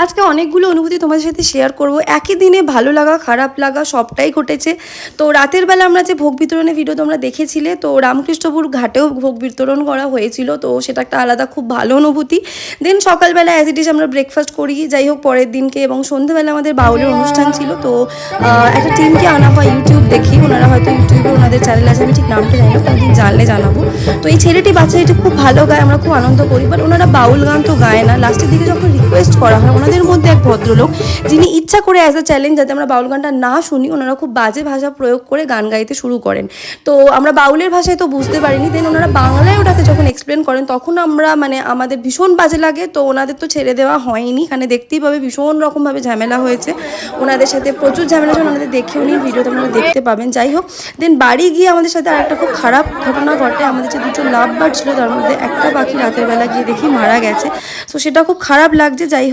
আজকে অনেকগুলো অনুভূতি তোমাদের সাথে শেয়ার করব। একই দিনে ভালো লাগা খারাপ লাগা সবটাই ঘটেছে। তো রাতের বেলা আমরা যে ভোগ বিতরণের ভিডিও তোমরা দেখেছিলে, তো রামকৃষ্ণপুর ঘাটেও ভোগ বিতরণ করা হয়েছিল, তো সেটা একটা আলাদা খুব ভালো অনুভূতি। দেন সকালবেলা অ্যাজ ইট ইজ আমরা ব্রেকফাস্ট করি, যাই হোক পরের দিনকে, এবং সন্ধ্যেবেলা আমাদের বাউলের অনুষ্ঠান ছিল। তো একটা টিমকে আনা হয় ইউটিউব দেখি, ওনারা হয়তো ইউটিউবে ওনাদের চ্যানেল আছে, আমি ঠিক নামটা জানি না, কোনোদিন জানলে জানাবো। তো এই ছেলেটি বাচ্চাটি খুব ভালো গায়, আমরা খুব আনন্দ করি, বাট ওনারা বাউল গান তো গায় না। লাস্টের দিকে যখন রিকোয়েস্ট করা হয়, ওনাদের মধ্যে এক ভদ্রলোক যিনি ইচ্ছা করে অ্যাজ আ চ্যালেঞ্জ যাতে আমরা বাউল গানটা না শুনি, ওনারা খুব বাজে ভাষা প্রয়োগ করে গান গাইতে শুরু করেন। তো আমরা বাউলের ভাষায় তো বুঝতে পারিনি, দেন ওনারা বাংলায় ওটাকে যখন এক্সপ্লেন করেন তখন আমরা আমাদের ভীষণ বাজে লাগে। তো ওনাদের তো ছেড়ে দেওয়া হয়নি, এখানে দেখতেই পাবে ভীষণ রকমভাবে ঝামেলা হয়েছে ওনাদের সাথে, প্রচুর ঝামেলা যখন ওনাদের দেখেও নিন, ভিডিওতে আপনারা দেখতে পাবেন। যাই হোক, দেন বাড়ি গিয়ে আমাদের সাথে আরেকটা খুব খারাপ ঘটনা ঘটে। আমাদের যে দুটো লাভ বার্ড ছিল তার মধ্যে একটা পাখি রাতের বেলা গিয়ে দেখি মারা গেছে। তো সেটা খুব খারাপ লাগছে। যাই